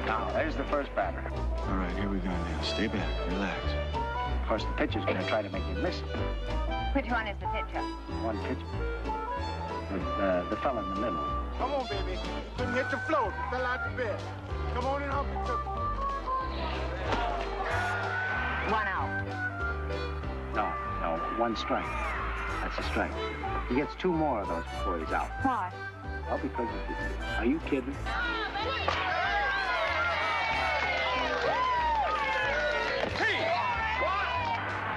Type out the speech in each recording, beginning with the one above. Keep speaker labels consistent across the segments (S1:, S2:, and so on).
S1: Now, there's the first batter.
S2: All right, here we go now. Stay back, relax.
S1: Of course, the pitcher's going to try to make you miss it.
S3: Which one is the pitcher?
S1: One pitcher. The fella in the middle.
S4: Come on, baby. You couldn't hit the float. You fell out the bed. Come on in, Humpty Took.
S3: 1 out.
S1: No, 1 strike. That's a strike. He gets 2 more of those before he's out.
S3: Why?
S1: Well, because are you kidding?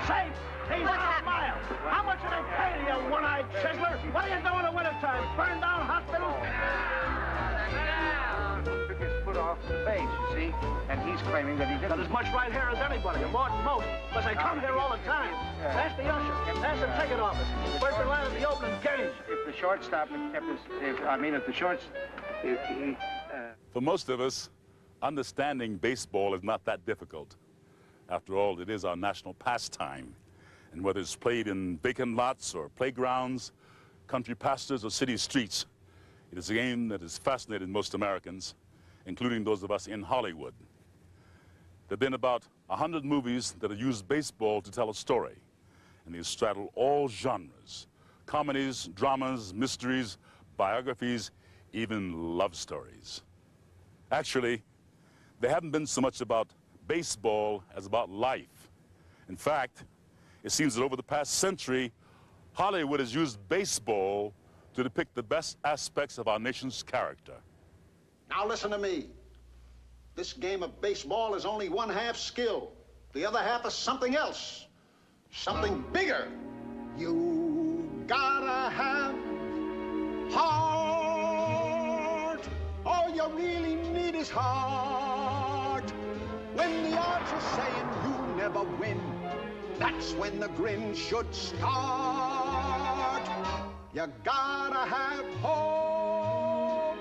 S4: Say, he's out a mile. How much are they paying you, one-eyed chiseler? What are you doing in the wintertime? Burn down hospitals?
S1: Took his foot off the base, you see, and he's claiming that he didn't.
S4: Got as much right here as anybody, and more than most, because they come here all the time. Ask the usher. Ask the ticket office. First in line at the opening game.
S1: If the shortstop had kept his, if the shorts,
S5: For most of us, understanding baseball is not that difficult. After all, it is our national pastime. And whether it's played in vacant lots or playgrounds, country pastures or city streets, it is a game that has fascinated most Americans, including those of us in Hollywood. There have been about 100 movies that have used baseball to tell a story, and they straddle all genres: comedies, dramas, mysteries, biographies, even love stories. Actually, they haven't been so much about baseball as about life. In fact, it seems that over the past century, Hollywood has used baseball to depict the best aspects of our nation's character.
S6: Now listen to me. This game of baseball is only 1/2 skill. The other half is something else. Something bigger. You gotta have heart. All you really need is heart. When the odds are saying you never win, that's when the grin should start. You gotta have hope.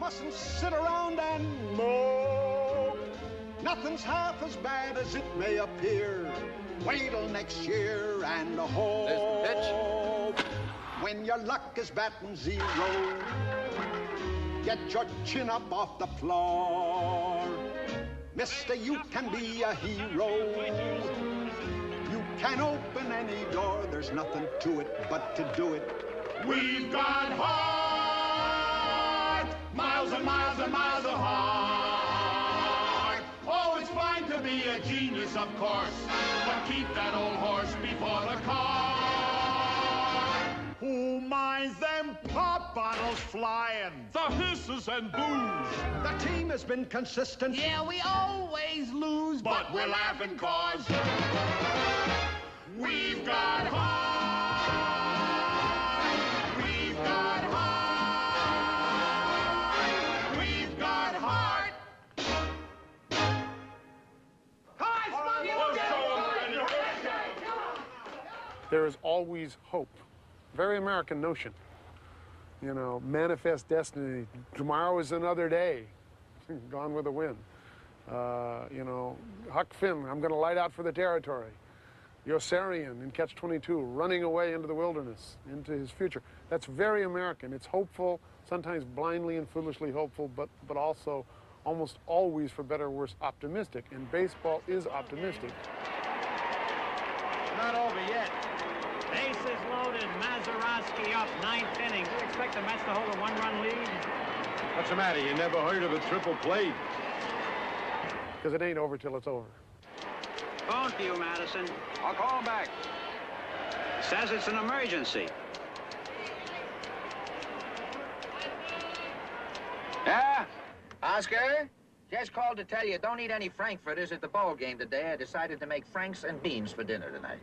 S6: Mustn't sit around and mope. Nothing's half as bad as it may appear. Wait till next year and hope.
S7: There's the pitch.
S6: When your luck is batting 0, get your chin up off the floor. Mister, you can be a hero. You can open any door. There's nothing to it but to do it.
S8: We've got heart, miles and miles and miles of heart. Oh, it's fine to be a genius, of course, but keep that old horse before the cart. Who minds them pop bottles flying, the hisses and boos?
S6: The team has been consistent.
S8: Yeah, we always lose, but we're laughing 'cause we've got heart.
S9: There is always hope. Very American notion. You know, manifest destiny. Tomorrow is another day. Gone with the wind. You know, Huck Finn, I'm going to light out for the territory. Yossarian in Catch-22, running away into the wilderness, into his future. That's very American. It's hopeful, sometimes blindly and foolishly hopeful, but also almost always, for better or worse, optimistic. And baseball is optimistic.
S10: Not over yet. Bases loaded, Mazeroski up, 9th inning. Do you expect the Mets to hold a 1-run lead?
S11: What's the matter? You never heard of a triple play?
S9: Because it ain't over till it's over.
S10: Phone to you, Madison. I'll call back. Says it's an emergency.
S12: Yeah? Oscar? Just called to tell you don't eat any frankfurters at the ball game today. I decided to make franks and beans for dinner tonight.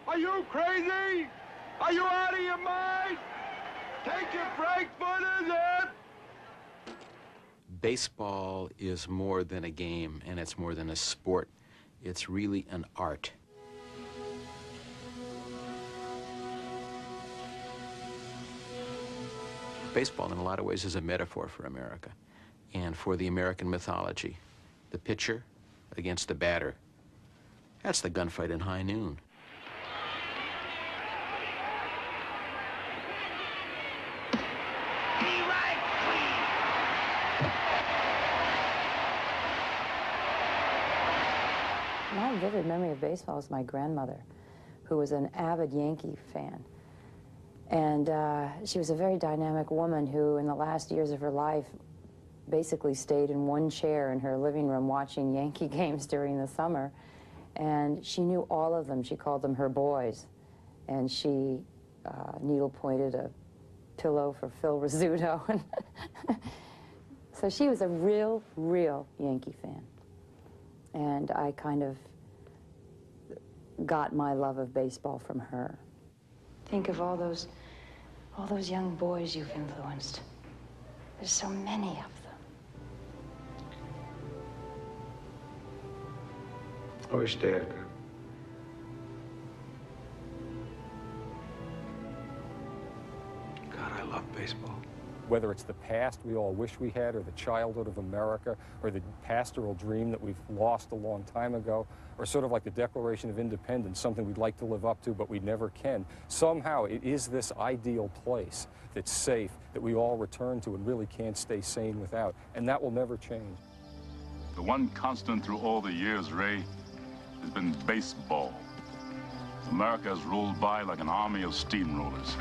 S4: Are you crazy? Are you out of your mind? Take your frankfurters in!
S13: Baseball is more than a game, and it's more than a sport. It's really an art. Baseball, in a lot of ways, is a metaphor for America and for the American mythology. The pitcher against the batter. That's the gunfight in high noon.
S7: My vivid memory of baseball is my grandmother, who was an avid Yankee fan. And she was a very dynamic woman who, in the last years of her life, basically stayed in one chair in her living room watching Yankee games during the summer. And she knew all of them. She called them her boys. And she needle-pointed a pillow for Phil Rizzuto. So she was a real Yankee fan. And I kind of got my love of baseball from her. Think of all those young boys you've influenced. There's so many of them.
S11: I wish Dad could. God, I love baseball.
S14: Whether it's the past we all wish we had, or the childhood of America, or the pastoral dream that we've lost a long time ago, or sort of like the Declaration of Independence, something we'd like to live up to, but we never can. Somehow it is this ideal place that's safe, that we all return to and really can't stay sane without, and that will never change.
S5: The one constant through all the years, Ray, has been baseball. America has rolled by like an army of steamrollers.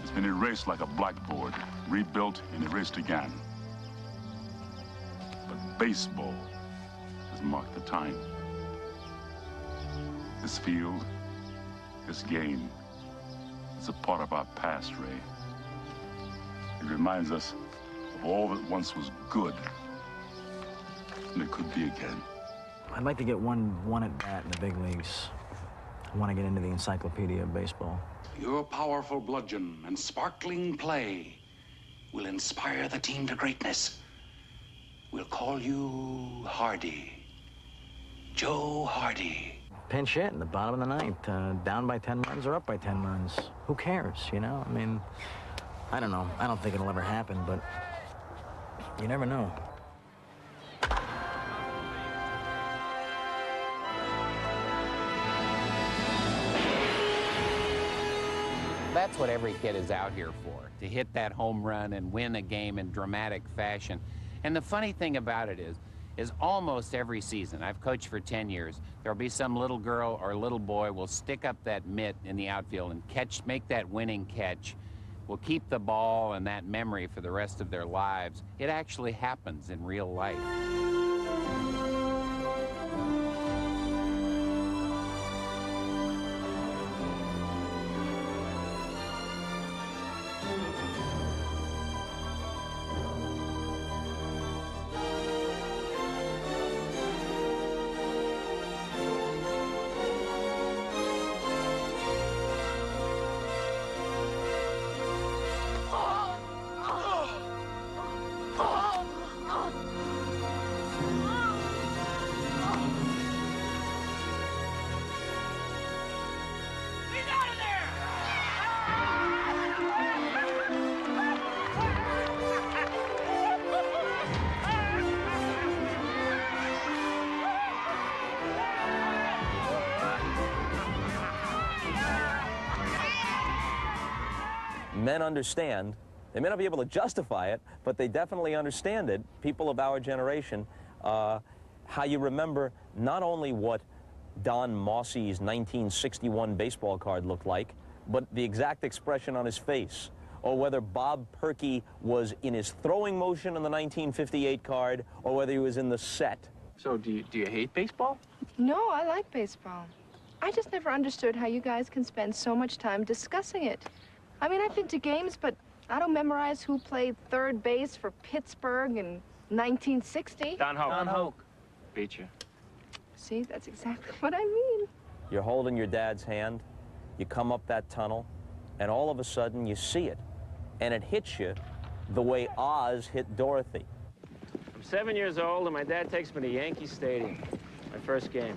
S5: It's been erased like a blackboard, rebuilt and erased again. But baseball has marked the time. This field, this game, is a part of our past, Ray. It reminds us of all that once was good, and it could be again.
S15: I'd like to get one at-bat in the big leagues. I want to get into the encyclopedia of baseball.
S16: Your powerful bludgeon and sparkling play will inspire the team to greatness. We'll call you Hardy. Joe Hardy.
S15: Pinch hit in the bottom of the ninth, down by 10 runs or up by 10 runs. Who cares, you know? I mean, I don't know. I don't think it'll ever happen, but you never know.
S17: That's what every kid is out here for, to hit that home run and win a game in dramatic fashion. And the funny thing about it is almost every season, I've coached for 10 years, there'll be some little girl or little boy will stick up that mitt in the outfield and make that winning catch, will keep the ball and that memory for the rest of their lives. It actually happens in real life.
S18: Men understand. They may not be able to justify it, but they definitely understand it, people of our generation, how you remember not only what Don Mossie's 1961 baseball card looked like, but the exact expression on his face, or whether Bob Perky was in his throwing motion on the 1958 card, or whether he was in the set.
S19: So do you hate baseball?
S20: No, I like baseball. I just never understood how you guys can spend so much time discussing it. I mean, I've been to games, but I don't memorize who played third base for Pittsburgh in 1960.
S19: Don Hoke.
S20: Don Hoke.
S19: Beat you.
S20: See, that's exactly what I mean.
S18: You're holding your dad's hand, you come up that tunnel, and all of a sudden you see it, and it hits you the way Oz hit Dorothy.
S19: I'm 7 years old, and my dad takes me to Yankee Stadium, my first game.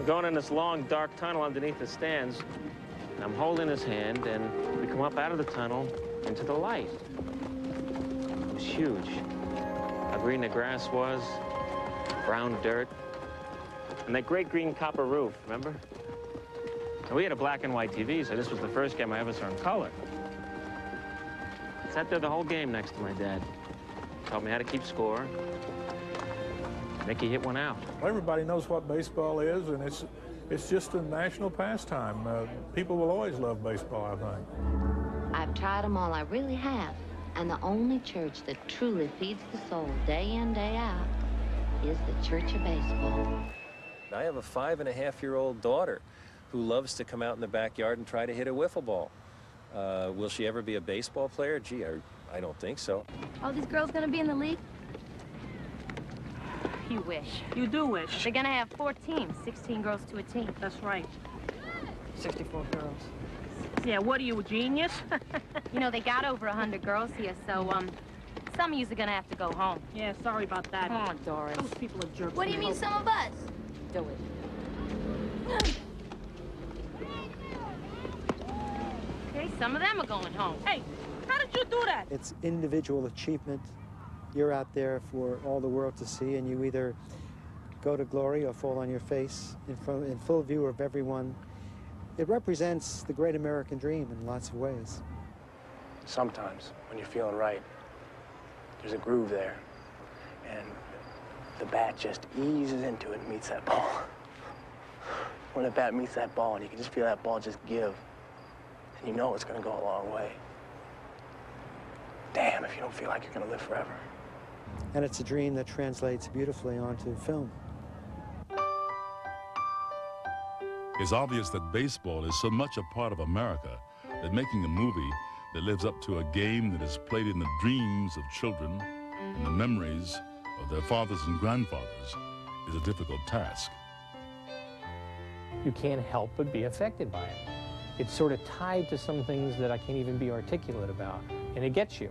S19: We're going in this long, dark tunnel underneath the stands. I'm holding his hand, and we come up out of the tunnel, into the light. It was huge. How green the grass was, brown dirt, and that great green copper roof, remember? And we had a black and white TV, so this was the first game I ever saw in color. Sat there the whole game next to my dad. Taught me how to keep score. Mickey hit one out.
S21: Everybody knows what baseball is, and it's just a national pastime. People will always love baseball, I think.
S22: I've tried them all, I really have. And the only church that truly feeds the soul day in, day out is the Church of Baseball.
S18: I have a 5-and-a-half-year-old daughter who loves to come out in the backyard and try to hit a wiffle ball. Will she ever be a baseball player? Gee, I don't think so.
S22: All these girls gonna be in the league?
S23: You wish. You do wish. They're gonna have 4 teams, 16 girls to a team. That's right. 64 girls. Yeah, what are you, a genius? You know, they got over 100 girls here, so, some of you are gonna have to go home. Yeah, sorry about that. Come on, Doris. Those people are jerks.
S22: What do you mean, some of us?
S23: Do it. Okay, some of them are going home. Hey, how did you do that?
S24: It's individual achievement. You're out there for all the world to see, and you either go to glory or fall on your face in full view of everyone. It represents the great American dream in lots of ways.
S11: Sometimes, when you're feeling right, there's a groove there, and the bat just eases into it and meets that ball. When the bat meets that ball, and you can just feel that ball just give, and you know it's going to go a long way. Damn, if you don't feel like you're going to live forever.
S24: And it's a dream that translates beautifully onto film.
S5: It's obvious that baseball is so much a part of America that making a movie that lives up to a game that is played in the dreams of children and the memories of their fathers and grandfathers is a difficult task.
S25: You can't help but be affected by it. It's sort of tied to some things that I can't even be articulate about, and it gets you.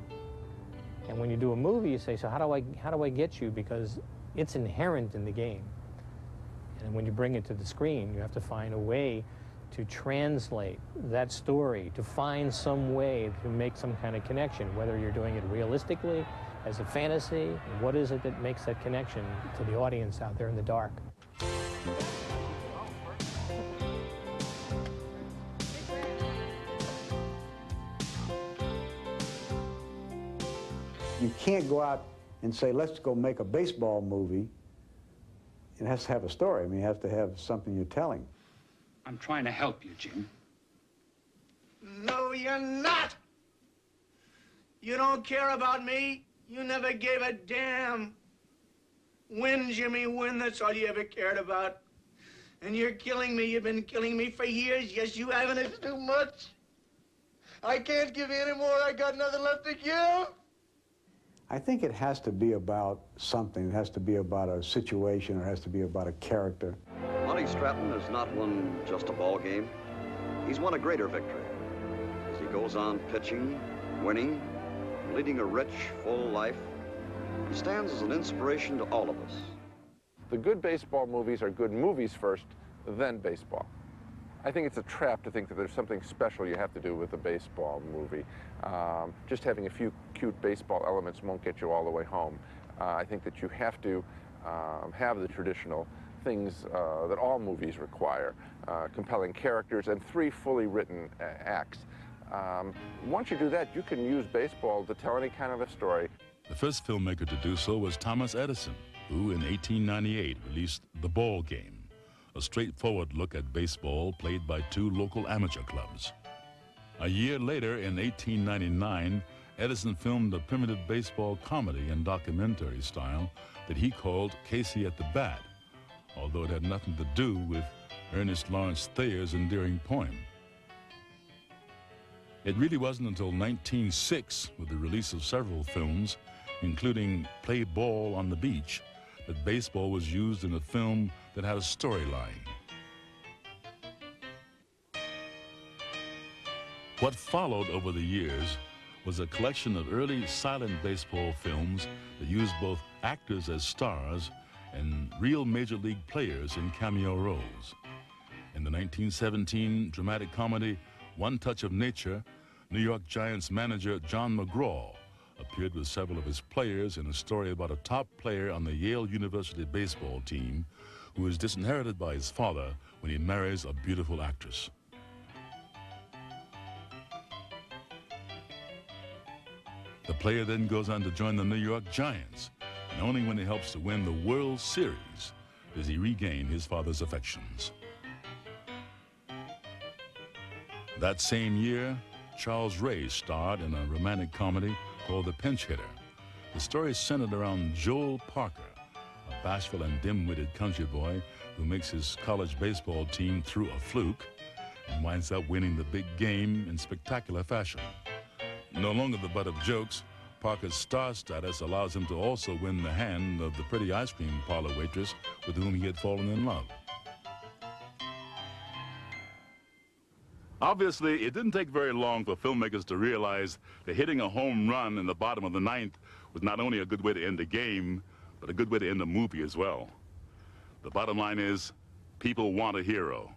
S25: And when you do a movie, you say, so how do I get you? Because it's inherent in the game. And when you bring it to the screen, you have to find a way to translate that story, to find some way to make some kind of connection, whether you're doing it realistically, as a fantasy, and what is it that makes that connection to the audience out there in the dark.
S26: You can't go out and say, let's go make a baseball movie. It has to have a story. I mean, you have to have something you're telling.
S16: I'm trying to help you, Jim.
S11: No, you're not. You don't care about me. You never gave a damn. Win, Jimmy, win. That's all you ever cared about. And you're killing me. You've been killing me for years. Yes, you haven't. It's too much. I can't give you any more. I got nothing left to give.
S26: I think it has to be about something. It has to be about a situation, or it has to be about a character.
S27: Monty Stratton has not won just a ball game. He's won a greater victory. As he goes on pitching, winning, leading a rich, full life, he stands as an inspiration to all of us.
S9: The good baseball movies are good movies first, then baseball. I think it's a trap to think that there's something special you have to do with a baseball movie. Just having a few cute baseball elements won't get you all the way home. I think that you have to have the traditional things that all movies require, compelling characters and 3 fully written acts. Once you do that, you can use baseball to tell any kind of a story.
S5: The first filmmaker to do so was Thomas Edison, who in 1898 released The Ball Game, a straightforward look at baseball played by 2 local amateur clubs. A year later, in 1899, Edison filmed a primitive baseball comedy in documentary style that he called Casey at the Bat, although it had nothing to do with Ernest Lawrence Thayer's endearing poem. It really wasn't until 1906, with the release of several films, including Play Ball on the Beach, that baseball was used in a film that had a storyline. What followed over the years was a collection of early silent baseball films that used both actors as stars and real major league players in cameo roles. In the 1917 dramatic comedy One Touch of Nature, New York Giants manager John McGraw appeared with several of his players in a story about a top player on the Yale University baseball team who is disinherited by his father when he marries a beautiful actress. The player then goes on to join the New York Giants, and only when he helps to win the World Series does he regain his father's affections. That same year, Charles Ray starred in a romantic comedy called The Pinch Hitter. The story is centered around Joel Parker, a bashful and dim-witted country boy who makes his college baseball team through a fluke and winds up winning the big game in spectacular fashion. No longer the butt of jokes, Parker's star status allows him to also win the hand of the pretty ice cream parlor waitress with whom he had fallen in love. Obviously, it didn't take very long for filmmakers to realize that hitting a home run in the bottom of the ninth was not only a good way to end the game, but a good way to end the movie as well. The bottom line is, people want a hero.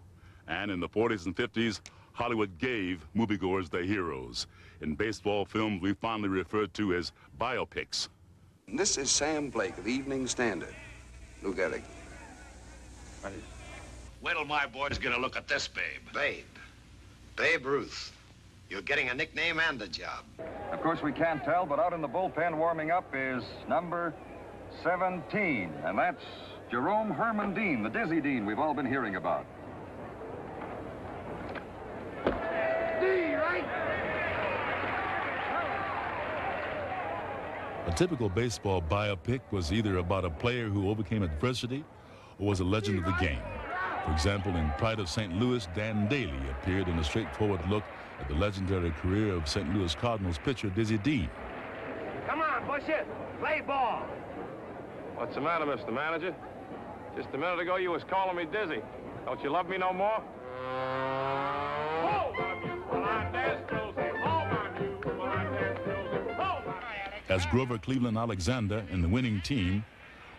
S5: And in the 40s and 50s, Hollywood gave moviegoers their heroes. In baseball films, we fondly referred to as biopics.
S1: This is Sam Blake of the Evening Standard. Lou Gehrig.
S2: Wait till my boys get a look at this babe.
S3: Babe. Babe Ruth. You're getting a nickname and a job.
S6: Of course, we can't tell, but out in the bullpen warming up is number 17, and that's Jerome Herman Dean, the Dizzy Dean we've all been hearing about.
S5: A typical baseball biopic was either about a player who overcame adversity or was a legend of the game. For example, in Pride of St. Louis, Dan Daly appeared in a straightforward look at the legendary career of St. Louis Cardinals pitcher Dizzy Dean.
S6: Come on, push it. Play ball. What's the matter, Mr. Manager? Just a minute ago, you was calling me Dizzy. Don't you love me no more?
S5: As Grover Cleveland Alexander in the winning team,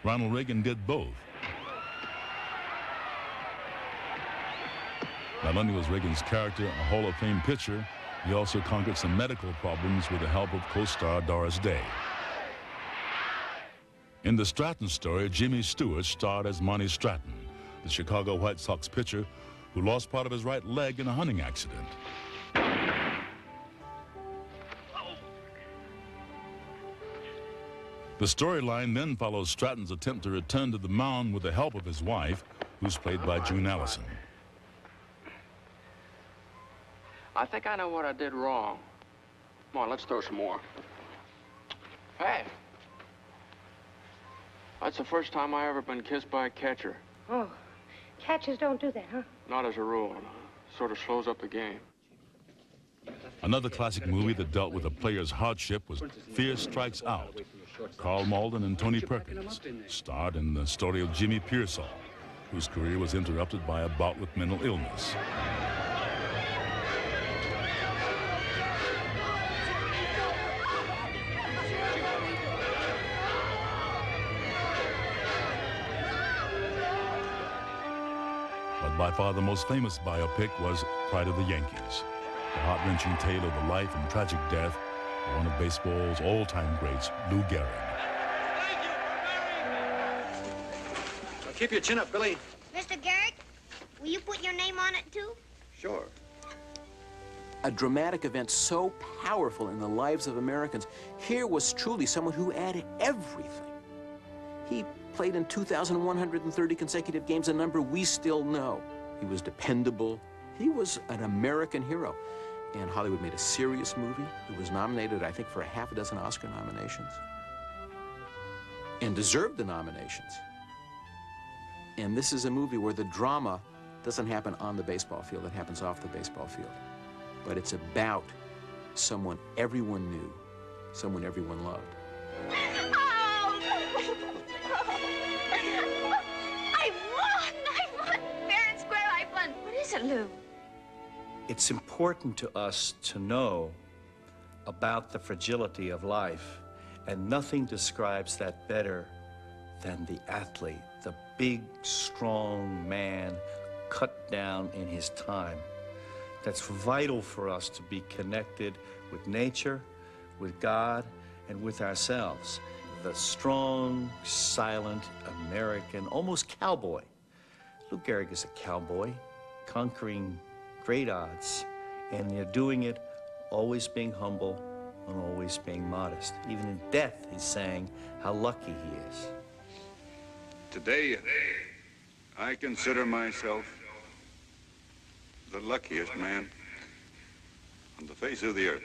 S5: Ronald Reagan did both. Not only was Reagan's character a Hall of Fame pitcher, he also conquered some medical problems with the help of co-star Doris Day. In the Stratton story, Jimmy Stewart starred as Monty Stratton, the Chicago White Sox pitcher who lost part of his right leg in a hunting accident. The storyline then follows Stratton's attempt to return to the mound with the help of his wife, who's played by June Allison.
S6: I think I know what I did wrong. Come on, let's throw some more. Hey. That's the first time I ever been kissed by a catcher.
S8: Oh, catchers don't do that, huh?
S6: Not as a rule. Sort of slows up the game.
S5: Another classic movie that dealt with a player's hardship was Fear Strikes Out. Carl Malden and Tony Perkins starred in the story of Jimmy Pearsall, whose career was interrupted by a bout with mental illness. But by far the most famous biopic was Pride of the Yankees, the heart-wrenching tale of the life and tragic death of one of baseball's all-time greats, Lou Gehrig.
S1: Now keep your chin up, Billy.
S10: Mr. Gehrig, will you put your name on it, too?
S1: Sure.
S13: A dramatic event so powerful in the lives of Americans. Here was truly someone who added everything. He played in 2,130 consecutive games, a number we still know. He was dependable. He was an American hero. And Hollywood made a serious movie. It was nominated, I think, for half a dozen Oscar nominations. And deserved the nominations. And this is a movie where the drama doesn't happen on the baseball field, it happens off the baseball field. But it's about someone everyone knew, someone everyone loved.
S10: I won! Fair and square, I won! What is it, Lou?
S12: It's important to us to know about the fragility of life, and nothing describes that better than the athlete, the big, strong man cut down in his time. that's vital for us to be connected with nature, with God, and with ourselves. The strong, silent American, almost cowboy. Lou Gehrig is a cowboy, conquering great odds, and they're doing it always being humble and always being modest. Even in death, he's saying how lucky he is.
S4: Today, I consider myself the luckiest man on the face of the earth.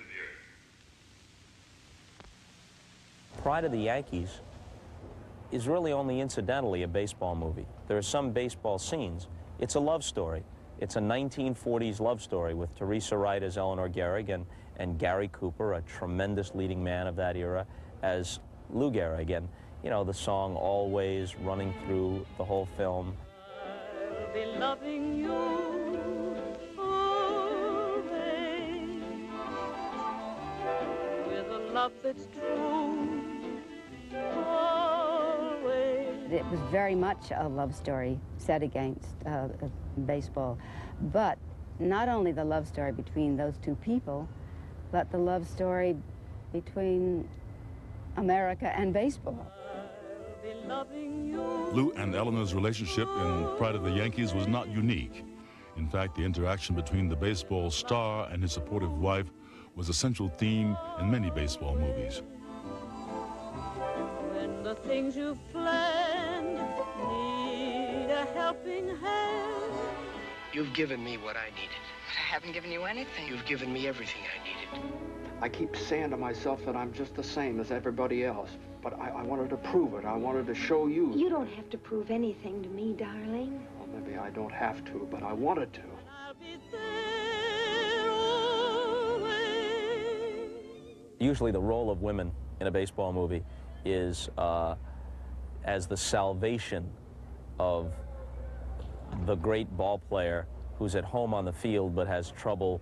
S18: Pride of the Yankees is really only incidentally a baseball movie. There are some baseball scenes. It's a love story. It's a 1940s love story with Teresa Wright as Eleanor Gehrig and Gary Cooper, a tremendous leading man of that era, as Lou Gehrig. And, you know, the song Always running through the whole film.
S7: I'll be loving you always with a love that's true.
S14: It was very much a love story set against baseball, but not only the love story between those two people, but the love story between America and baseball.
S5: Lou and Eleanor's relationship in Pride of the Yankees was not unique. In fact, the interaction between the baseball star and his supportive wife was a central theme in many baseball movies.
S7: When the things you've planned need a helping hand.
S11: You've given me what I needed.
S15: But I haven't given you anything.
S11: You've given me everything I needed.
S1: I keep saying to myself that I'm just the same as everybody else, but I wanted to prove it. I wanted to show you.
S8: You don't have to prove anything to me, darling.
S1: Well, maybe I don't have to, but I wanted to.
S7: I'll be there always.
S18: Usually the role of women in a baseball movie is as the salvation of the great ball player who's at home on the field but has trouble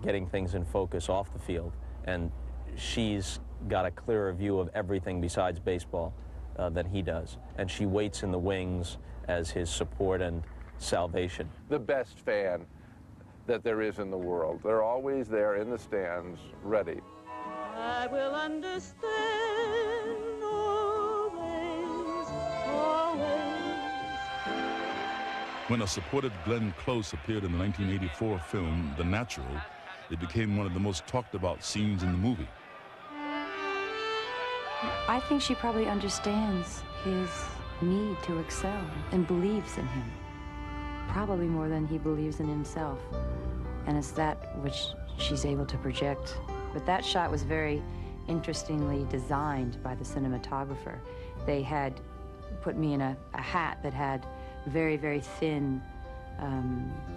S18: getting things in focus off the field. And she's got a clearer view of everything besides baseball than he does. And she waits in the wings as his support and salvation.
S17: The best fan that there is in the world. They're always there in the stands, ready.
S7: I will understand always, always.
S5: When a supportive Glenn Close appeared in the 1984 film, The Natural, it became one of the most talked about scenes in the movie.
S19: I think she probably understands his need to excel and believes in him, probably more than he believes in himself. And it's that which she's able to project. But that shot was very interestingly designed by the cinematographer. They had put me in a hat that had very, very thin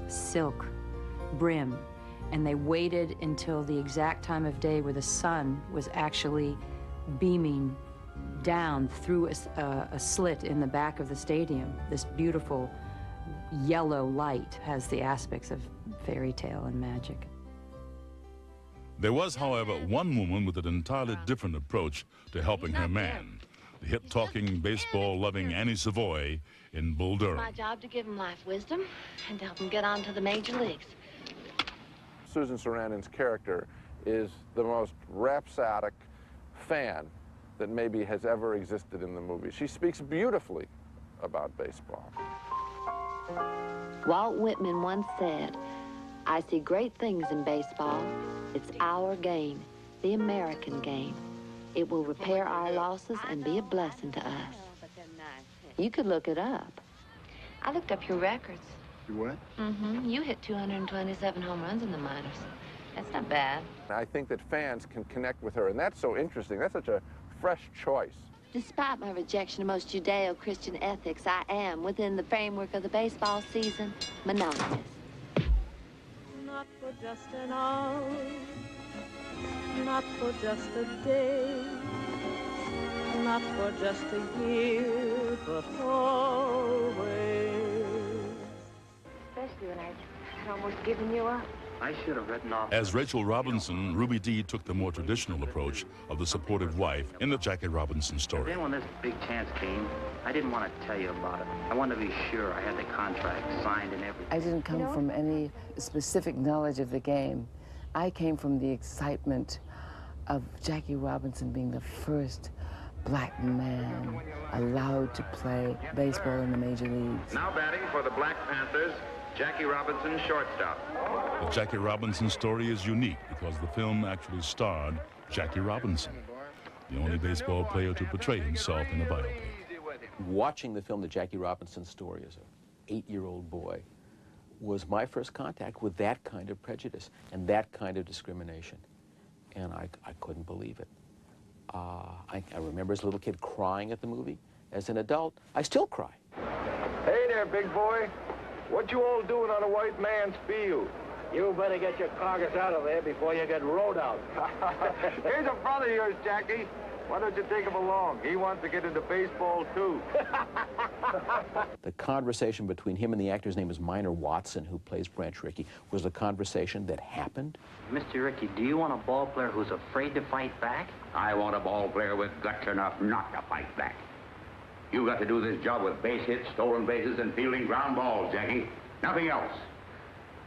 S19: silk brim, and they waited until the exact time of day where the sun was actually beaming down through a slit in the back of the stadium. This beautiful yellow light has the aspects of fairy tale and magic.
S5: There was, however, one woman with an entirely different approach to helping her man, the hip-talking, baseball-loving Annie Savoy in Bull Durham.
S22: It's my job to give him life wisdom and to help him get on to the major leagues.
S17: Susan Sarandon's character is the most rhapsodic fan that maybe has ever existed in the movie. She speaks beautifully about baseball.
S22: Walt Whitman once said, "I see great things in baseball. It's our game, the American game. It will repair our losses and be a blessing to us." You could look it up. I looked up your records.
S27: You what?
S22: Mm-hmm. You hit 227 home runs in the minors. That's not bad.
S17: I think that fans can connect with her, and that's so interesting. That's such a fresh choice.
S22: Despite my rejection of most Judeo-Christian ethics, I am, within the framework of the baseball season, monogamous.
S7: Not for just an hour, not for just a day, not for just a year, but always.
S8: Especially when I'd almost given you up.
S16: I should have written off.
S5: As Rachel Robinson, Ruby Dee took the more traditional approach of the supportive wife in the Jackie Robinson story.
S16: Then when this big chance came, I didn't want to tell you about it. I wanted to be sure I had the contract signed and everything.
S20: I didn't come from any specific knowledge of the game. I came from the excitement of Jackie Robinson being the first black man allowed to play baseball in the major leagues.
S21: Now batting for the Black Panthers, Jackie Robinson, shortstop.
S5: The Jackie Robinson story is unique because the film actually starred Jackie Robinson, the only baseball player to portray himself in a biopic.
S13: Watching the film The Jackie Robinson Story as an 8-year-old boy was my first contact with that kind of prejudice and that kind of discrimination. And I couldn't believe it. I remember as a little kid crying at the movie. As an adult, I still cry.
S21: Hey there, big boy. What you all doing on a white man's field?
S11: You better get your carcass out of there before you get rode out.
S21: Here's a brother of yours, Jackie. Why don't you take him along? He wants to get into baseball, too.
S13: The conversation between him and the actor's name is Minor Watson, who plays Branch Rickey, was a conversation that happened.
S16: Mr. Rickey, do you want a ball player who's afraid to fight back?
S2: I want a ball player with guts enough not to fight back. You got to do this job with base hits, stolen bases, and fielding ground balls, Jackie. Nothing else.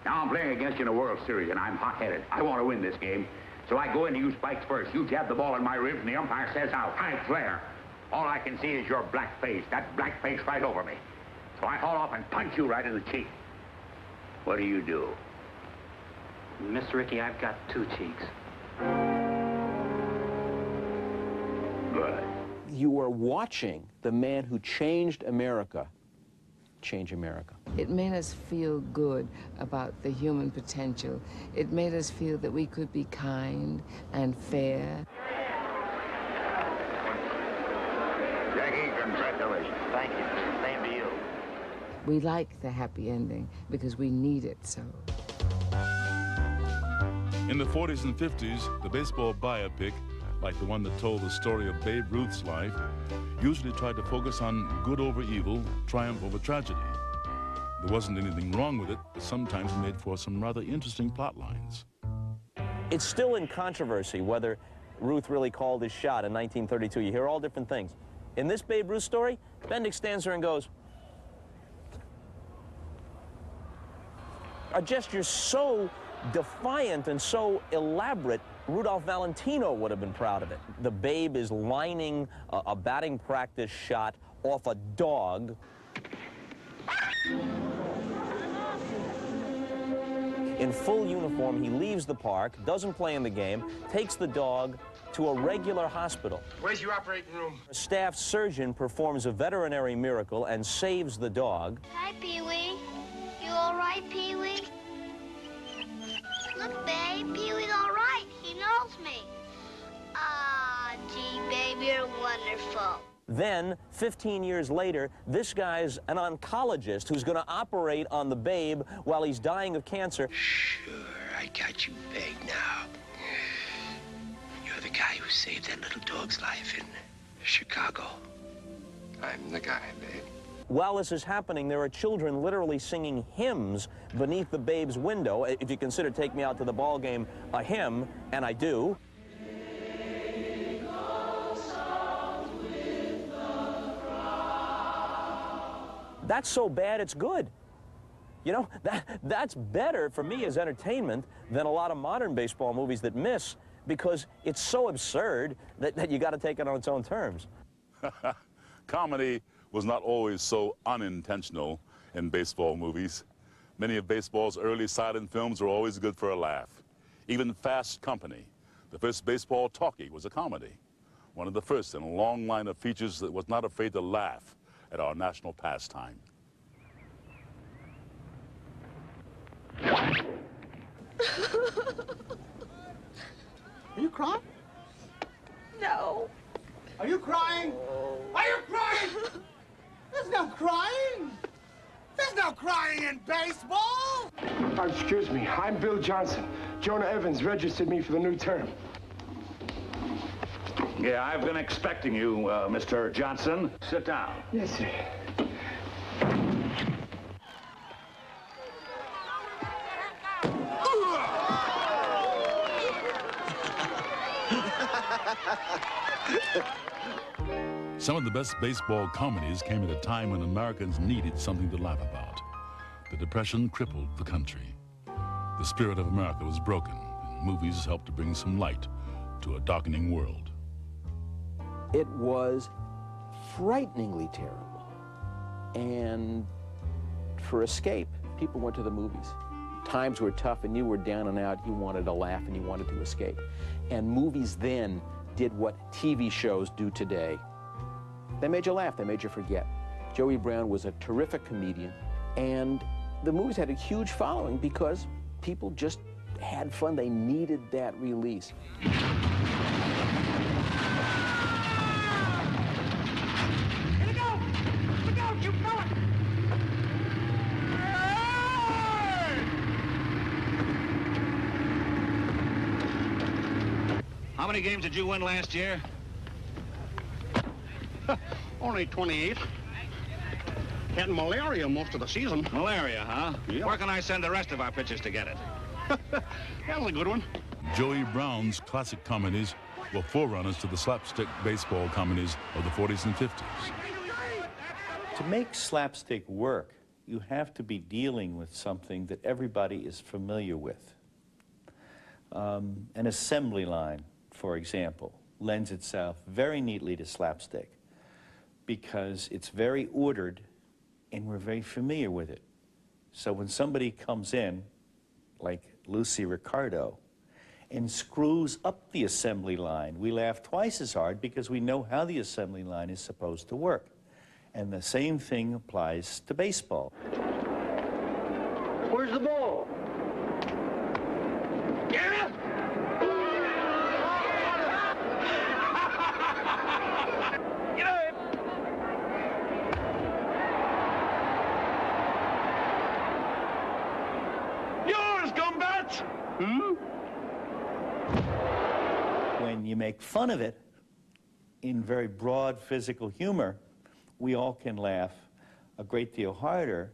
S2: Now I'm playing against you in a World Series, and I'm hot-headed. I want to win this game. So I go in and you spikes first. You jab the ball in my ribs, and the umpire says out. I flare. All I can see is your black face, that black face right over me. So I haul off and punch you right in the cheek. What do you do?
S16: Mr. Rickey, I've got 2 cheeks.
S2: Good.
S13: You are watching the man who changed America change America.
S20: It made us feel good about the human potential. It made us feel that we could be kind and fair.
S2: Jackie, congratulations.
S16: Thank you. Same to you.
S20: We like the happy ending because we need it so.
S5: In the 40s and 50s, the baseball biopic, like the one that told the story of Babe Ruth's life, usually tried to focus on good over evil, triumph over tragedy. There wasn't anything wrong with it, but sometimes it made for some rather interesting plot lines.
S18: It's still in controversy whether Ruth really called his shot in 1932. You hear all different things. In this Babe Ruth story, Bendick stands there and goes, a gesture so defiant and so elaborate, Rudolph Valentino would have been proud of it. The Babe is lining a batting practice shot off a dog. In full uniform, he leaves the park, doesn't play in the game, takes the dog to a regular hospital.
S11: Where's your operating room?
S18: A staff surgeon performs a veterinary miracle and saves the dog.
S10: Hi, Pee-wee. You all right, Pee-wee? Look, babe, Pee-wee's all right. He knows me. Ah, gee, babe, you're wonderful.
S18: Then, 15 years later, this guy's an oncologist who's going to operate on the Babe while he's dying of cancer.
S23: Sure, I got you pegged now. You're the guy who saved that little dog's life in Chicago. I'm the guy, babe.
S18: While this is happening, there are children literally singing hymns beneath the Babe's window. If you consider Take Me Out to the Ball Game a hymn, and I do. That's so bad it's good. You know, that's better for me as entertainment than a lot of modern baseball movies that miss, because it's so absurd that you got to take it on its own terms.
S5: Comedy was not always so unintentional in baseball movies. Many of baseball's early silent films were always good for a laugh. Even Fast Company, the first baseball talkie, was a comedy. One of the first in a long line of features that was not afraid to laugh at our national pastime.
S11: Are you crying?
S24: No.
S11: Are you crying? Are you crying? There's no crying. There's no crying in baseball.
S25: Excuse me, I'm Bill Johnson. Jonah Evans registered me for the new term.
S2: Yeah, I've been expecting you, Mr. Johnson. Sit down.
S25: Yes, sir.
S5: Some of the best baseball comedies came at a time when Americans needed something to laugh about. The Depression crippled the country. The spirit of America was broken, and movies helped to bring some light to a darkening world.
S13: It was frighteningly terrible. And for escape, people went to the movies. Times were tough and you were down and out, you wanted to laugh and you wanted to escape. And movies then did what TV shows do today. They made you laugh, they made you forget. Joey Brown was a terrific comedian, and the movies had a huge following because people just had fun. They needed that release.
S11: Look out! Look out, you fella!
S2: How many games did you win last year?
S3: Only 28. Had malaria most of the season.
S2: Malaria, huh?
S3: Yep.
S2: Where can I send the rest of our pitchers to get it?
S3: That was a good one.
S5: Joey Brown's classic comedies were forerunners to the slapstick baseball comedies of the 40s and 50s.
S4: To make slapstick work, you have to be dealing with something that everybody is familiar with. An assembly line, for example, lends itself very neatly to slapstick because it's very ordered and we're very familiar with it. So when somebody comes in, like Lucy Ricardo, and screws up the assembly line, we laugh twice as hard because we know how the assembly line is supposed to work. And the same thing applies to baseball.
S11: Where's the ball? Yeah!
S4: When you make fun of it in very broad physical humor, we all can laugh a great deal harder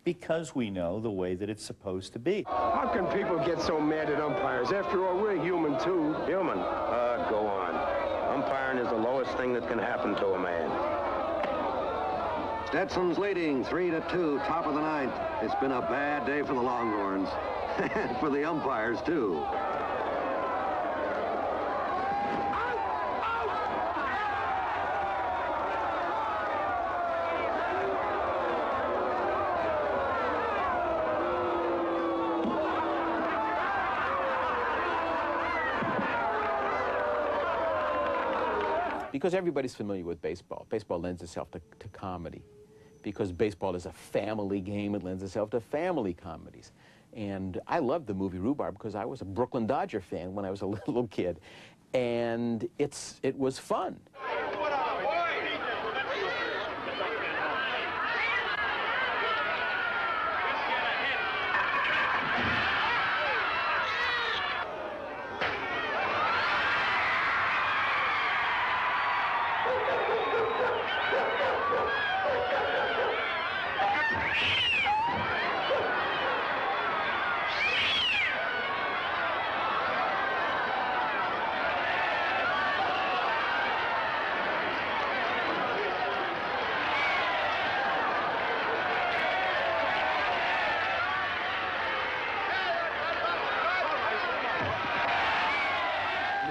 S4: because we know the way that it's supposed to be.
S25: How can people get so mad at umpires? After all, we're human, too.
S21: Human? Go on. Umpiring is the lowest thing that can happen to a man.
S27: Stetson's leading 3-2, top of the ninth. It's been a bad day for the Longhorns. And for the umpires, too.
S13: Because everybody's familiar with baseball. Baseball lends itself to comedy. Because baseball is a family game, it lends itself to family comedies. And I loved the movie Rhubarb because I was a Brooklyn Dodger fan when I was a little kid. And it was fun.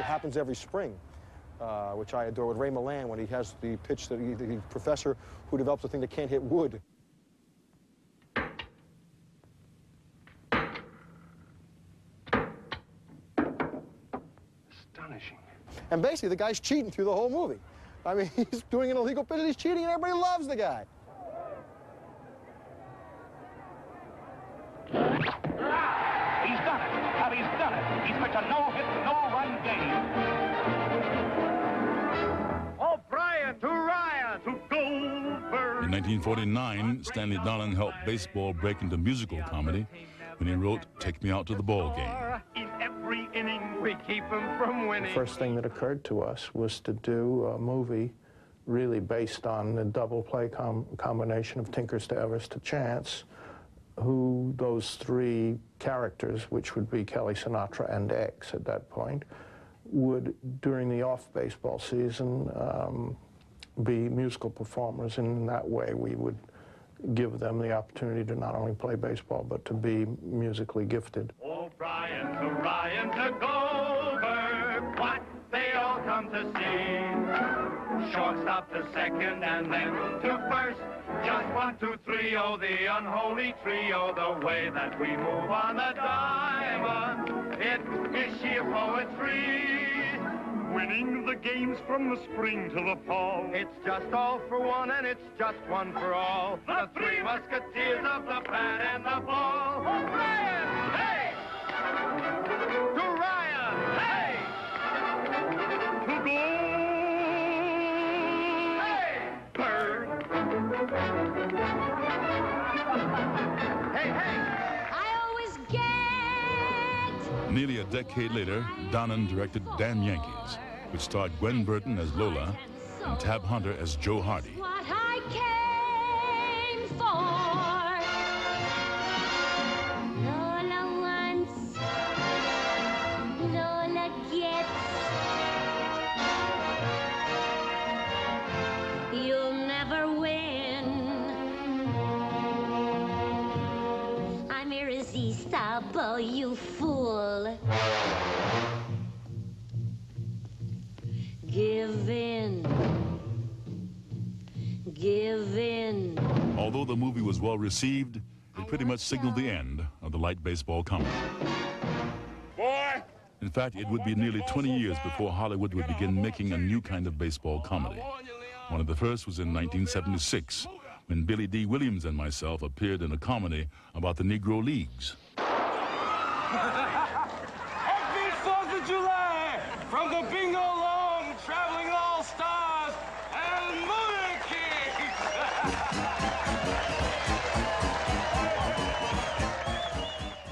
S6: Happens every spring, which I adore with Ray Milland when he has the pitch that the professor who develops a thing that can't hit wood.
S25: Astonishing.
S6: And basically, the guy's cheating through the whole movie. I mean, he's doing an illegal pitch, he's cheating, and everybody loves the guy.
S2: He's done it. He's done it. He's pitched a no-hit, no-run game.
S11: O'Brien to Ryan to Goldberg.
S5: In 1949, Stanley Donen helped baseball break into musical comedy when he wrote Take Me Out to the Ball Game.
S11: In every inning, we keep him from winning.
S9: The first thing that occurred to us was to do a movie really based on the double play combination of Tinkers to Evers to Chance, who those three characters, which would be Kelly Sinatra and X at that point, would, during the off-baseball season, be musical performers, and in that way we would give them the opportunity to not only play baseball, but to be musically gifted.
S1: O'Brien to Ryan to Goldberg, what they all come to see. Shortstop to second and then to first. Just 1, 2, 3, oh, the unholy trio, the way that we move on the diamond. It is sheer poetry. Winning the games from the spring to the fall. It's just all for one and it's just one for all. The three musketeers of the bat and the ball. O'Brien, hey! To Ryan, hey! To goal, hey! Bird. Hey, hey!
S7: I always get.
S5: Nearly a decade later, Donnan directed Damn Yankees, which starred Gwen Burton as Lola and Tab Hunter as Joe Hardy.
S7: What I came for. Lola wants, Lola gets. You'll never win. I'm irresistible, you fool. Give in. Give in.
S5: Although the movie was well received, it pretty much signaled the end of the light baseball comedy.
S1: Boy!
S5: In fact, it would be nearly 20 years before Hollywood would begin making a new kind of baseball comedy. One of the first was in 1976, when Billy D. Williams and myself appeared in a comedy about the Negro Leagues.
S1: Happy 4th of July from the bingo long, traveling all stars and movie kings.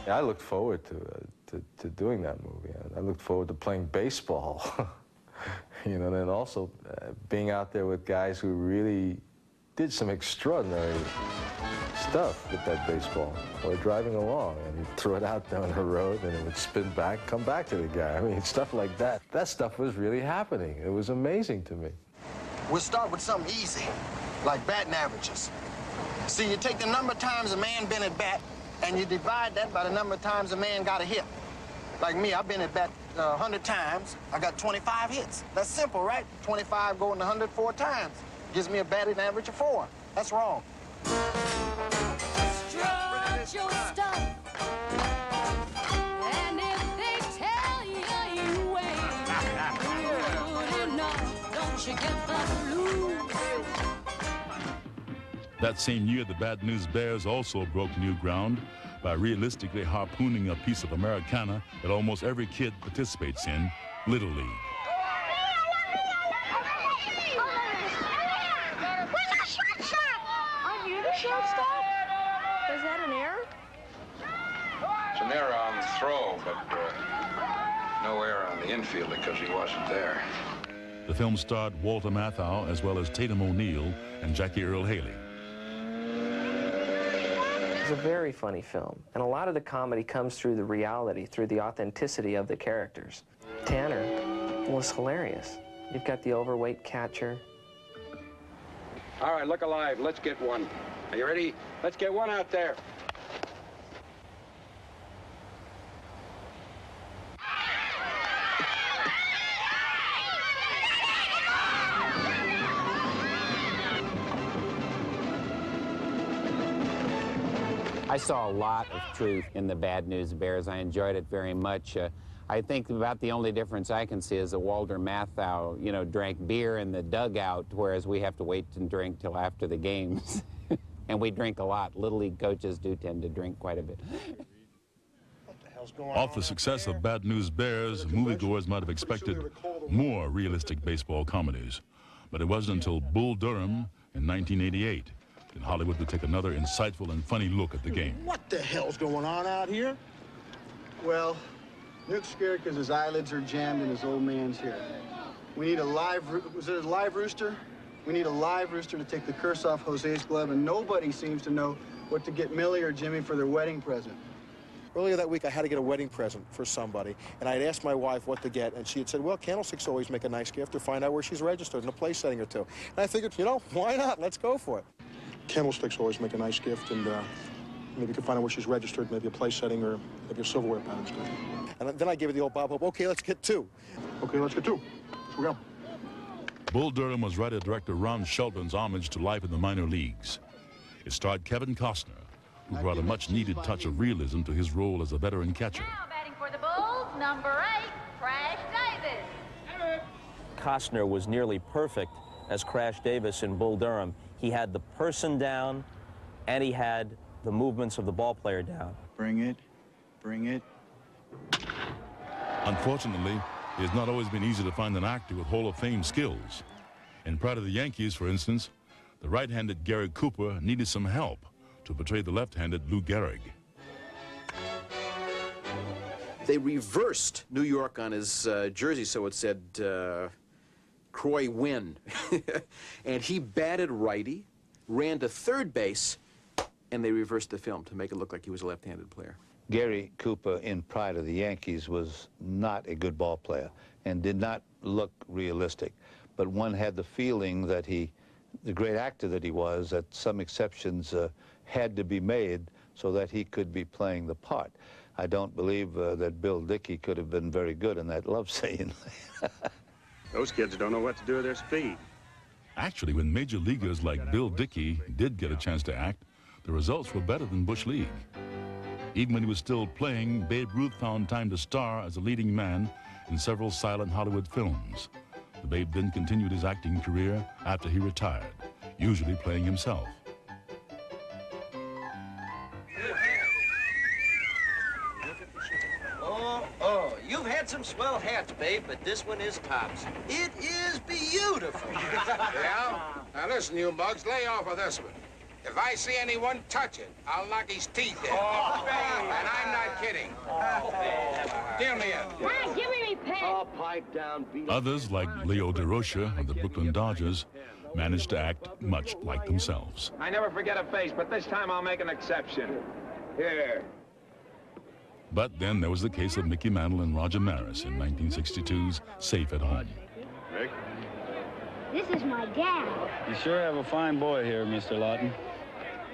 S12: I looked forward to doing that movie. I looked forward to playing baseball, you know, and also being out there with guys who really did some extraordinary stuff with that baseball. Or driving along, and he'd throw it out down the road, and it would spin back, come back to the guy. I mean, stuff like that. That stuff was really happening. It was amazing to me.
S14: We'll start with something easy, like batting averages. See, you take the number of times a man been at bat, and you divide that by the number of times a man got a hit. Like me, I've been at bat 100 times. I got 25 hits. That's simple, right? 25 going to 100 4 times. Gives me a batting average of 4. That's wrong.
S7: Strut your stuff. And if they tell you you ain't good enough, don't you get the blues?
S5: That same year, the Bad News Bears also broke new ground by realistically harpooning a piece of Americana that almost every kid participates in, Little League.
S24: Shortstop? Was that an error?
S21: It's an error on the throw, but no error on the infield because he wasn't there.
S5: The film starred Walter Matthau as well as Tatum O'Neal and Jackie Earl Haley.
S15: It's a very funny film, and a lot of the comedy comes through the reality, through the authenticity of the characters. Tanner was hilarious. You've got the overweight catcher.
S21: All right, look alive. Let's get one. Are you ready? Let's get one out there.
S17: I saw a lot of truth in the Bad News Bears. I enjoyed it very much. I think about the only difference I can see is that Walter Matthau, you know, drank beer in the dugout, whereas we have to wait and drink till after the games. And we drink a lot. Little League coaches do tend to drink quite a bit.
S5: Off the success of Bad News Bears, moviegoers might have expected more realistic baseball comedies. But it wasn't until Bull Durham in 1988 that Hollywood would take another insightful and funny look at the game.
S11: What the hell's going on out here? Well, Nuke's scared because his eyelids are jammed in his old man's hair. We need a live, was it a live rooster? We need a live rooster to take the curse off Jose's glove, and nobody seems to know what to get Millie or Jimmy for their wedding present.
S6: Earlier that week, I had to get a wedding present for somebody, and I had asked my wife what to get, and she had said, well, candlesticks always make a nice gift, or find out where she's registered in a place setting or two. And I figured, you know, why not? Let's go for it. Candlesticks always make a nice gift, and maybe you can find out where she's registered, maybe a place setting, or maybe a silverware pattern's good. And then I gave her the old Bob Hope, okay, let's get 2. Okay, let's get 2. Here we go.
S5: Bull Durham was writer-director Ron Shelton's homage to life in the minor leagues. It starred Kevin Costner, who brought a much-needed touch of realism to his role as a veteran catcher.
S8: Now batting for the Bulls, number 8, Crash Davis.
S18: Costner was nearly perfect as Crash Davis in Bull Durham. He had the person down, and he had the movements of the ball player down.
S10: Bring it, bring it.
S5: Unfortunately, it has not always been easy to find an actor with Hall of Fame skills. In Pride of the Yankees, for instance, the right-handed Gary Cooper needed some help to portray the left-handed Lou Gehrig.
S13: They reversed New York on his jersey, so it said Croy Wynn. And he batted righty, ran to third base, and they reversed the film to make it look like he was a left-handed player.
S16: Gary Cooper in Pride of the Yankees was not a good ball player and did not look realistic. But one had the feeling that he, the great actor that he was, that some exceptions had to be made so that he could be playing the part. I don't believe that Bill Dickey could have been very good in that love scene.
S3: Those kids don't know what to do with their speed.
S5: Actually, when major leaguers like Bill Dickey did get a chance to act, the results were better than Bush League. Even when he was still playing, Babe Ruth found time to star as a leading man in several silent Hollywood films. The Babe then continued his acting career after he retired, usually playing himself.
S19: Oh, you've had some swell hats, babe, but this one is tops. It is beautiful.
S21: Yeah? Now listen, you mugs, lay off of this one. If I see anyone touch it, I'll knock his teeth in.
S19: Oh,
S21: and I'm not kidding. Deal me in.
S24: Hey, give me pen.
S19: Oh, pipe down, beat
S5: Others, like Leo DeRocha of the Brooklyn Dodgers, managed to act much like themselves.
S20: I never forget a face, but this time I'll make an exception. Here.
S5: But then there was the case of Mickey Mantle and Roger Maris in 1962's Safe at Home.
S3: Rick?
S24: This is my dad.
S10: You sure have a fine boy here, Mr. Lawton.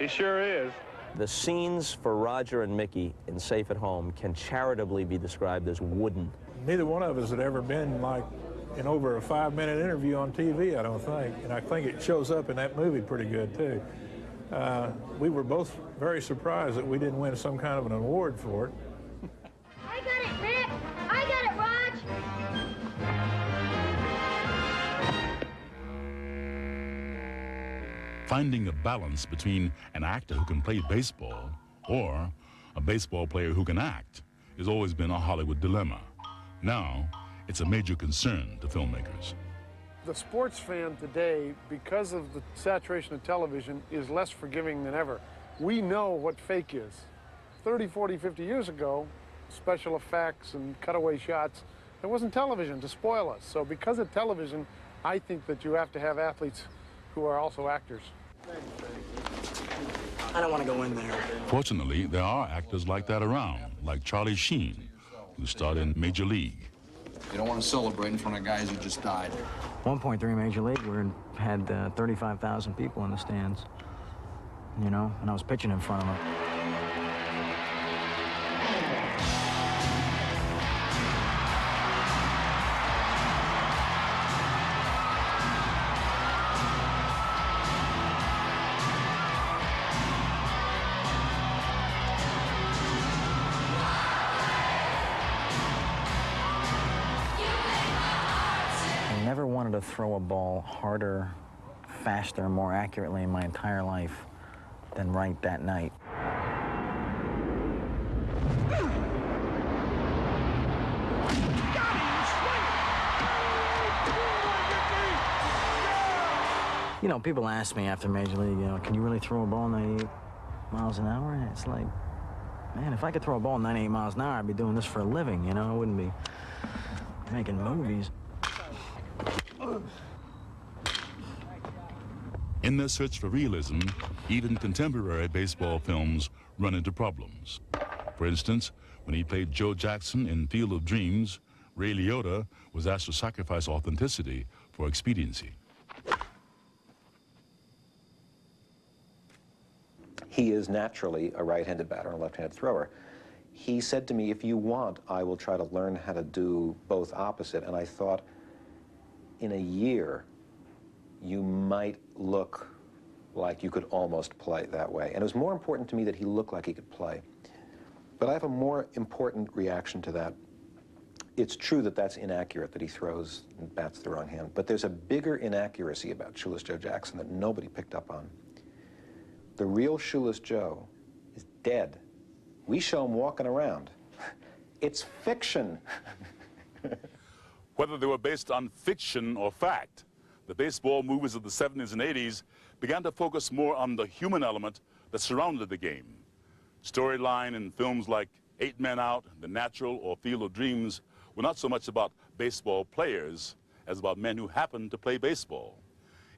S3: He sure is.
S18: The scenes for Roger and Mickey in Safe at Home can charitably be described as wooden.
S22: Neither one of us had ever been like in over a 5-minute interview on TV, I don't think. And I think it shows up in that movie pretty good, too. We were both very surprised that we didn't win some kind of an award for it.
S24: I got it, Rick. I got it, Raj.
S5: Finding a balance between an actor who can play baseball or a baseball player who can act has always been a Hollywood dilemma. Now, it's a major concern to filmmakers.
S26: The sports fan today, because of the saturation of television, is less forgiving than ever. We know what fake is. 30, 40, 50 years ago, special effects and cutaway shots, there wasn't television to spoil us. So because of television, I think that you have to have athletes who are also actors.
S11: I don't want to go in there.
S5: Fortunately, there are actors like that around, like Charlie Sheen, who starred in Major League.
S28: You don't want to celebrate in front of guys who just died.
S29: 1.3 Major League, we had 35,000 people in the stands, you know, and I was pitching in front of them. To throw a ball harder, faster, more accurately in my entire life than right that night. You know, people ask me after Major League, you know, can you really throw a ball 98 miles an hour? And it's like, man, if I could throw a ball 98 miles an hour, I'd be doing this for a living, you know? I wouldn't be making movies.
S5: In their search for realism, even contemporary baseball films run into problems. For instance, when he played Joe Jackson in Field of Dreams, Ray Liotta was asked to sacrifice authenticity for expediency.
S13: He is naturally a right-handed batter and a left-handed thrower. He said to me, if you want, I will try to learn how to do both opposite. And I thought, in a year, you might look like you could almost play that way. And it was more important to me that he looked like he could play. But I have a more important reaction to that. It's true that that's inaccurate, that he throws and bats the wrong hand. But there's a bigger inaccuracy about Shoeless Joe Jackson that nobody picked up on. The real Shoeless Joe is dead. We show him walking around. It's fiction.
S5: Whether they were based on fiction or fact, the baseball movies of the 70s and 80s began to focus more on the human element that surrounded the game. Storyline in films like 8 Men Out, The Natural, or Field of Dreams were not so much about baseball players as about men who happened to play baseball.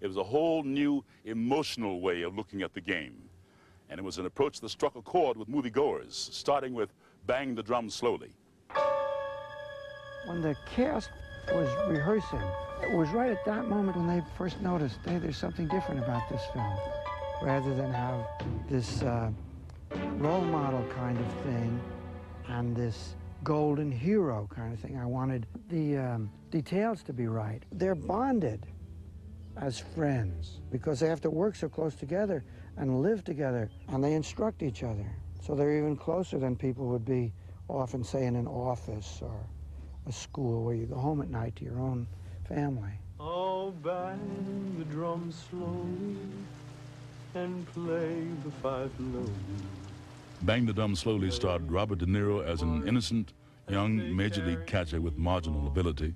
S5: It was a whole new emotional way of looking at the game. And it was an approach that struck a chord with moviegoers, starting with Bang the Drum Slowly.
S1: When the cast was rehearsing, it was right at that moment when they first noticed, hey, there's something different about this film. Rather than have this role model kind of thing and this golden hero kind of thing, I wanted the details to be right. They're bonded as friends because they have to work so close together and live together, and they instruct each other. So they're even closer than people would be often, say, in an office or a school where you go home at night to your own family.
S2: Oh, bang the drum slowly and play the fife low.
S5: Bang the Drum Slowly starred Robert De Niro as an innocent, young major league catcher with marginal ability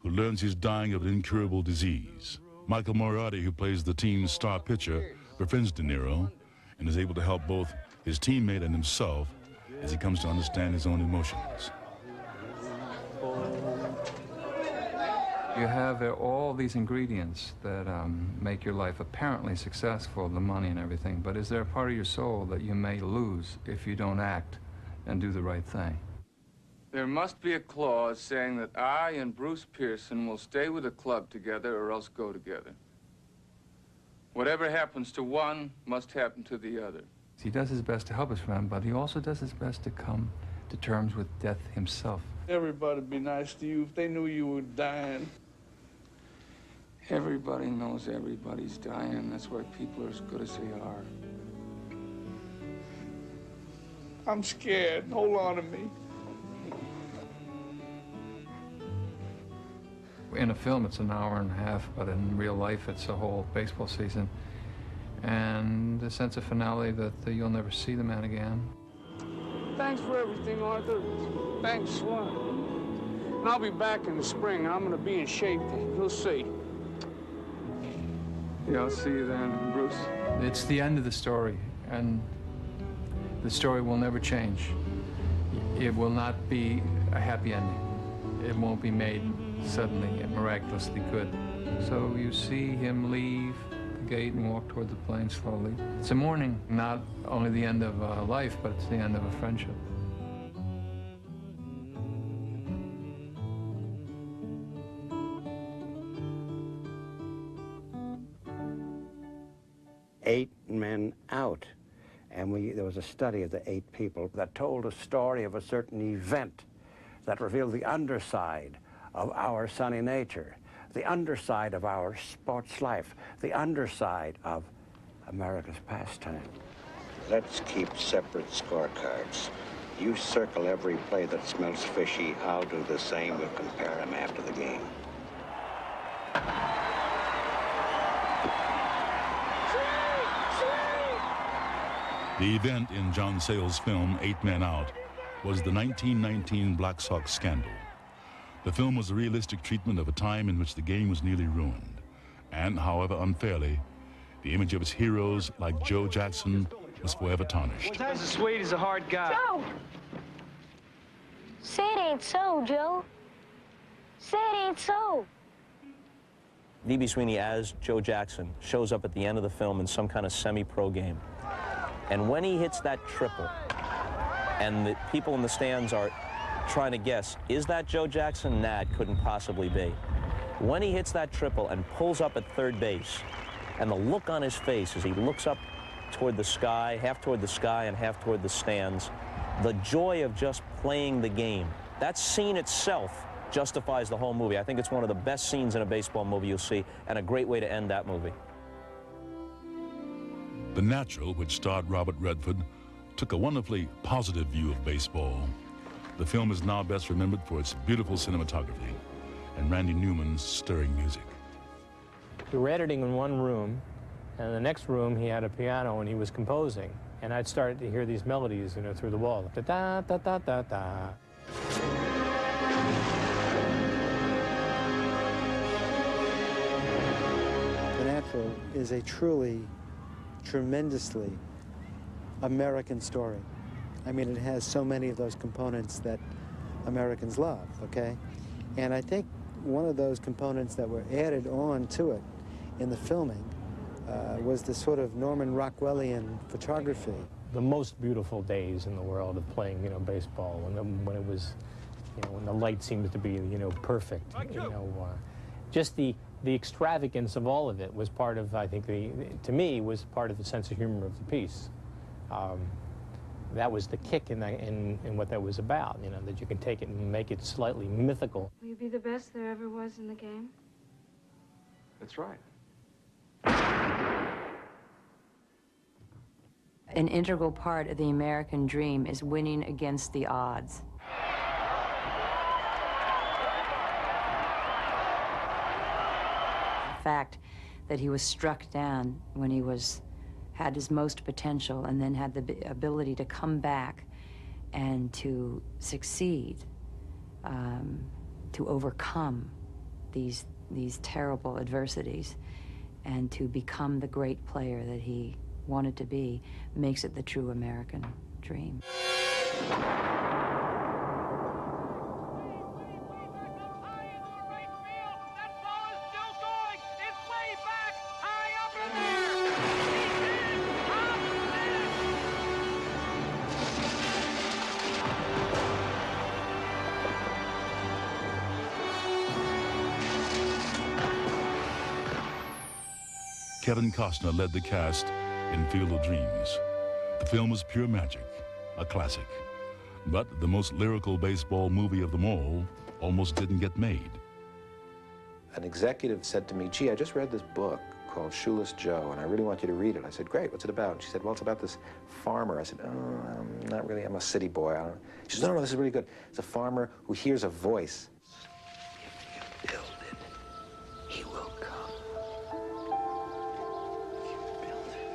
S5: who learns he's dying of an incurable disease. Michael Moriarty, who plays the team's star pitcher, befriends De Niro and is able to help both his teammate and himself as he comes to understand his own emotions.
S4: You have all these ingredients that make your life apparently successful, the money and everything, but is there a part of your soul that you may lose if you don't act and do the right thing?
S9: There must be a clause saying that I and Bruce Pearson will stay with the club together or else go together. Whatever happens to one must happen to the other.
S4: He does his best to help his friend, but he also does his best to come to terms with death himself.
S9: Everybody'd be nice to you if they knew you were dying. Everybody knows everybody's dying. That's why people are as good as they are. I'm scared. Hold on to me.
S4: In a film, it's an hour and a half, but in real life, it's a whole baseball season. And a sense of finality that you'll never see the man again.
S26: Thanks for everything, Arthur. Thanks a lot. And I'll be back in the spring. I'm going to be in shape. You'll see.
S9: Yeah, I'll see you then, Bruce.
S4: It's the end of the story, and the story will never change. It will not be a happy ending. It won't be made suddenly and miraculously good. So you see him leave the gate and walk toward the plane slowly. It's a mourning, not only the end of a life, but it's the end of a friendship.
S12: Eight Men Out. And there was a study of the 8 people that told a story of a certain event that revealed the underside of our sunny nature, the underside of our sports life, the underside of America's pastime.
S14: Let's keep separate scorecards. You circle every play that smells fishy. I'll do the same. We'll compare them after the game.
S5: The event in John Sayles' film 8 Men Out was the 1919 Black Sox scandal. The film was a realistic treatment of a time in which the game was nearly ruined. And, however unfairly, the image of its heroes like Joe Jackson was forever tarnished.
S23: As sweet as a hard guy.
S24: Joe! Say it ain't so, Joe. Say it ain't so.
S18: D.B. Sweeney as Joe Jackson shows up at the end of the film in some kind of semi-pro game. And when he hits that triple, and the people in the stands are trying to guess, is that Joe Jackson? Nah, it couldn't possibly be. When he hits that triple and pulls up at third base, and the look on his face as he looks up toward the sky, half toward the sky and half toward the stands, the joy of just playing the game. That scene itself justifies the whole movie. I think it's one of the best scenes in a baseball movie you'll see, and a great way to end that movie.
S5: The Natural, which starred Robert Redford, took a wonderfully positive view of baseball. The film is now best remembered for its beautiful cinematography and Randy Newman's stirring music.
S6: We were editing in one room, and in the next room he had a piano and he was composing. And I'd started to hear these melodies, you know, through the wall. Da da da da da.
S1: The Natural is a truly, tremendously American story. I mean, it has so many of those components that Americans love, okay? And I think one of those components that were added on to it in the filming was the sort of Norman Rockwellian photography.
S6: The most beautiful days in the world of playing, you know, baseball, when it was, you know, when the light seems to be, you know, perfect, you know, just the extravagance of all of it was part of, I think, to me, was part of the sense of humor of the piece. That was the kick in what that was about, you know, that you can take it and make it slightly mythical.
S24: Will you be the best there ever was in the game?
S21: That's right.
S7: An integral part of the American dream is winning against the odds. The fact that he was struck down when he had his most potential and then had the ability to come back and to succeed, to overcome these terrible adversities and to become the great player that he wanted to be, makes it the true American dream.
S5: Kevin Costner led the cast in Field of Dreams. The film was pure magic, a classic. But the most lyrical baseball movie of them all almost didn't get made.
S8: An executive said to me, gee, I just read this book called Shoeless Joe, and I really want you to read it. I said, great, what's it about? And she said, well, it's about this farmer. I said, oh, I'm not really, I'm a city boy. She said, no, this is really good. It's a farmer who hears a voice. If you build it, he will come. If you build it.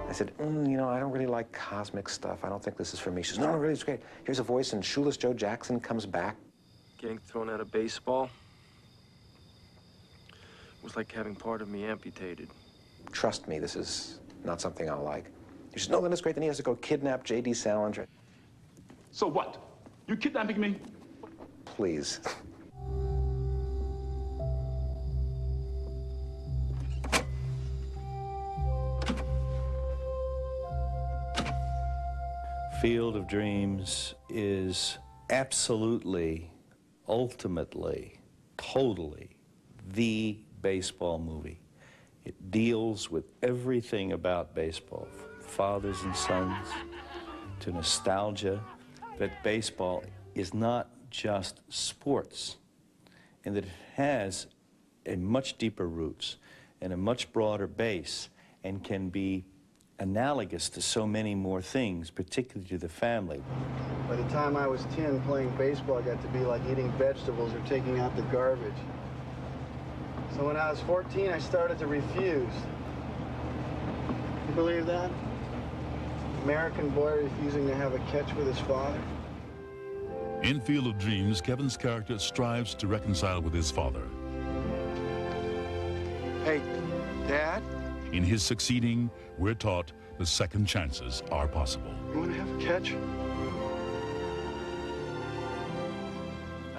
S8: I said, you know, I don't really like cosmic stuff. I don't think this is for me. She says, no, really, it's great. Here's a voice, and Shoeless Joe Jackson comes back.
S15: Getting thrown out of baseball was like having part of me amputated.
S8: Trust me, this is not something I'll like. She says, no, then it's great. Then he has to go kidnap J.D. Salinger.
S5: So what? You kidnapping me?
S8: Please.
S16: Field of Dreams is absolutely, ultimately, totally the baseball movie. It deals with everything about baseball, from fathers and sons to nostalgia, that baseball is not just sports, and that it has a much deeper roots and a much broader base and can be analogous to so many more things, particularly to the family.
S1: By the time I was 10, playing baseball got to be like eating vegetables or taking out the garbage. So when I was 14, I started to refuse. You believe that? American boy refusing to have a catch with his father.
S5: In Field of Dreams, Kevin's character strives to reconcile with his father.
S1: Hey, Dad?
S5: In his succeeding, we're taught the second chances are possible.
S1: You want to have a catch?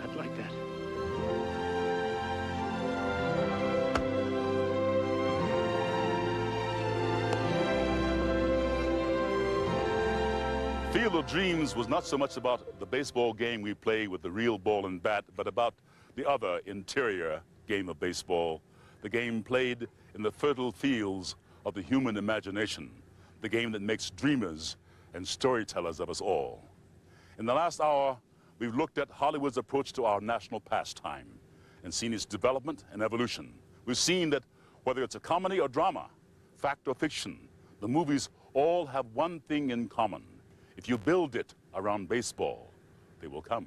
S15: I'd like that.
S5: Field of Dreams was not so much about the baseball game we play with the real ball and bat, but about the other interior game of baseball, the game played in the fertile fields of the human imagination, the game that makes dreamers and storytellers of us all. In the last hour, we've looked at Hollywood's approach to our national pastime and seen its development and evolution. We've seen that whether it's a comedy or drama, fact or fiction, the movies all have one thing in common. If you build it around baseball, they will come.